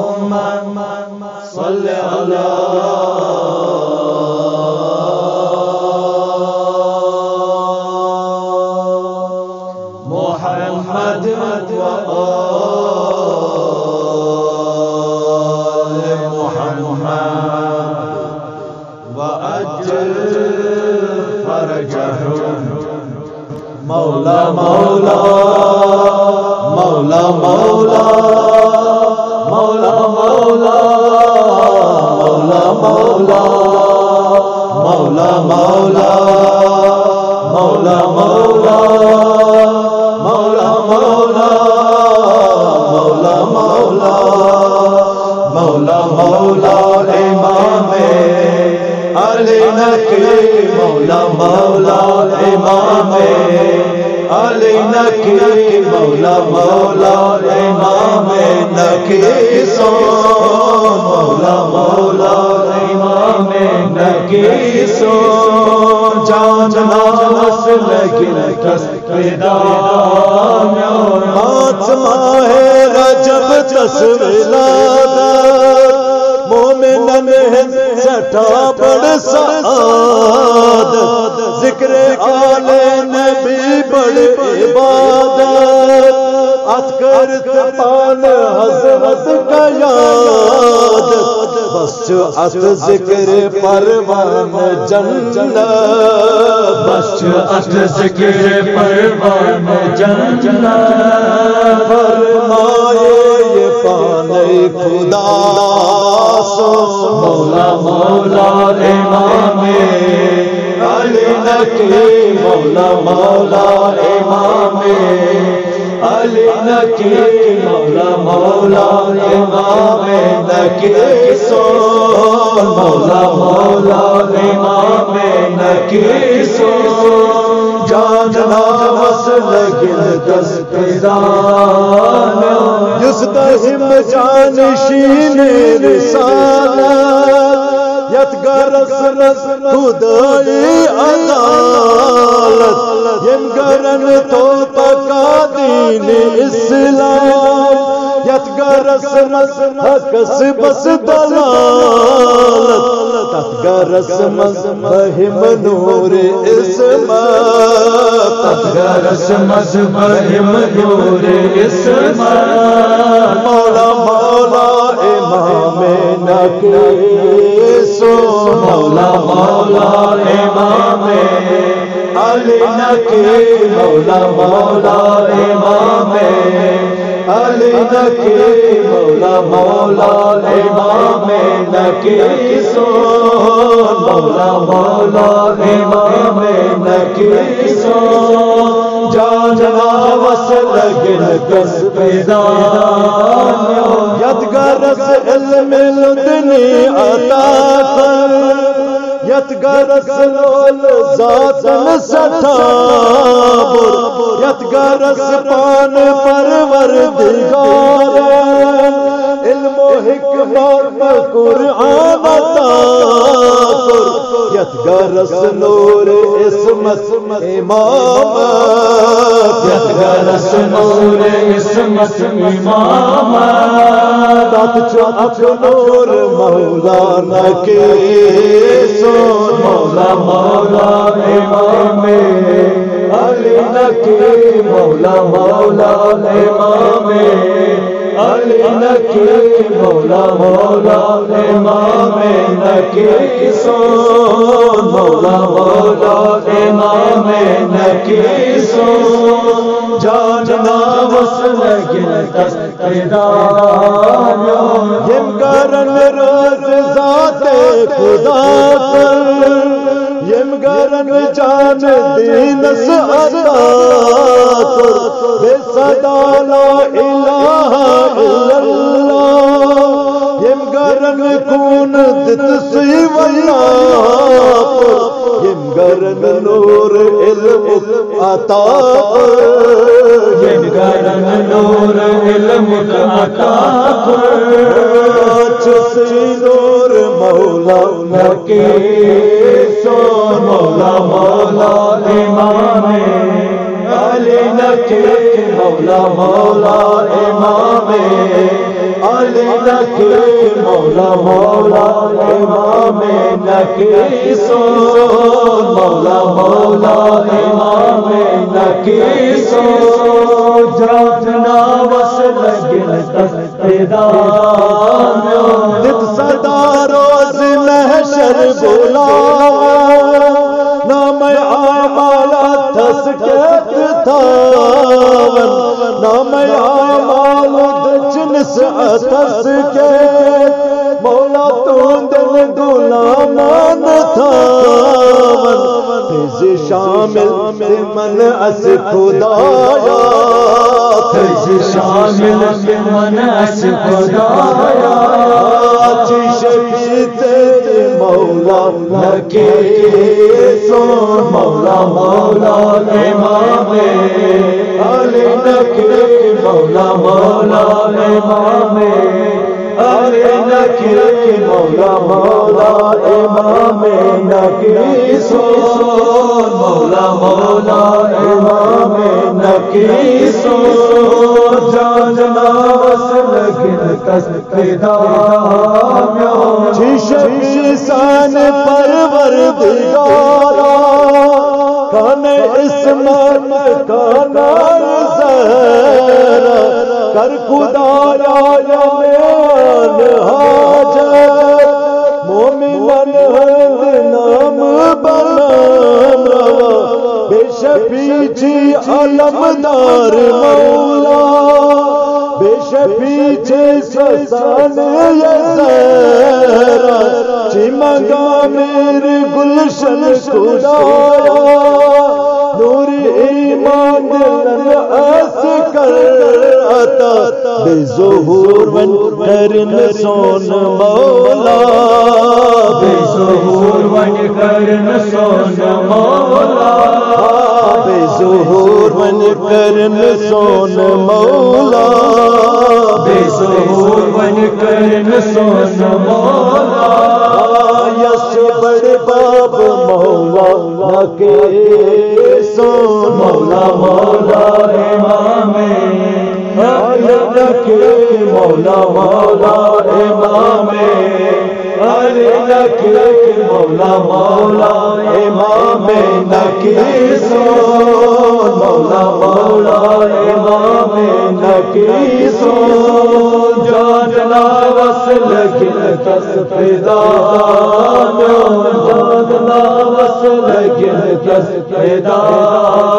अल्लाहुम्मा सल्ली अला मुहम्मद व आले मुहम्मद व अज्जल फरजहुम मौला मौला मौला मौला मौला मौला मौला मौला मौला मौला मौला मौला मौला मौला मौला मौला मौला इमाम अली नकी मौला मौला इमाम अली नकी मौला मौला इमाम नकी सोन मौला मौला इमाम नकी सोन जान नास लगिन कस पैदान आत्मा है रजब तस्वीलादत मोमिनन है सटा बड़ सआदत जिक्र आले नबी बड़ इबादत अतकर पान हजरत का याद बस अत जिक्र परवान जन्नत बस अत जिक्र परवान जन्नत फरमाए ये पाने खुदा सो मौला मौला इमाम अली नकी मौला मौला इमाम अली नकी मौला मौला इमाम नकी सोन मौला मौला इमाम नकी सोन जान नास लगिन दस पैदान युस दहिम जानशीन रिसालत यत गरस रस खुदाई अदालत यम गरन तो तका दीन इस्लाम यत गरस रस हकस बस दलालत तत गरस मस बहिम नूर इस्मत तत गरस मस बहिम नूर इस्मत मौला मौला इमाम नकी मौला मौला इमाम अली नकी मौला मौला इमाम अली नकी मौला मौला इमाम नकी सोन मौला मौला इमाम नकी सोन जान नास लगिन कस पैदान यदगरस इल्म लुदनी अता कर यदगरस लोल जातन सठाबुर यदगरस पान परवर दिगार इल्म हिकमत कुरान अता कर यदगरस नूर इस्मत इमाम यदगरस नूर इस्मत इमाम दात चौथ नूर मौला नकी सोन मौला मौला इमाम अली नकी मौला मौला इमाम अली नकी मौला मौला इमाम नकी सोन मौला मौला इमाम नकी सोन जान नास लगिन कस पैदान यम करन रोज जाते खुदा कर यम करन जान दीनस अता कर बेसदा ला इलाहा इल्लल्लाह यम करन कून दित सी वल्ला यम करन नूर इल्म अता यम करन नूर इल्म अता कर नूर मौला नकी सोन मौला मौला इमामे अली नकी मौला मौला इमामे अली नकी मौला मौला इमामे नकी सोन मौला मौला इमामे नकी सोन जातना बस लगिन तस्तेदार दित सदा रोज महशर बोला नाम आमाला थस के थावन नाम आमाला दजनस अतस के मौला तुंदन गुलामान थावन तेज शामिल मन अस खुदाया तेज शामिल मन अस खुदाया शफीते मौला नकी सोन मौला मौला इमामे अली नकी मौला मौला इमामे अली नकी मौला मौला इमामे नकी सोन मौला मौला इमामे नकी सोन जाना बस लगिन तस्तेदार शीशान परवर दिगारा खाने इस्मान खाना ज़हरा कर खुदाया यान हाजर मोमिनन हंद नाम बलम रवा बेशफी जी अलमदार मौला बेशफी जी ससान यज़रा चिमगा मेरे गुलशन खुदाया नूर ईमान दिलन अस कर अता बेज़ुहूर वन करन सोन मौला बेज़ुहूर वन करन सोन मौला बेज़ुहूर वन करन सोन मौला बेज़ुहूर वन करन सोन मौला यश बड़ बाब मौला नकी सोन मौला मौला इमामे अली नकी मौला मौला इमामे अली नकी मौला मौला इमामे नकी सोन मौला मौला इमामे नकी सोन जाना बस लगिन तस्तेदार जाना बस लगिन तस्तेदार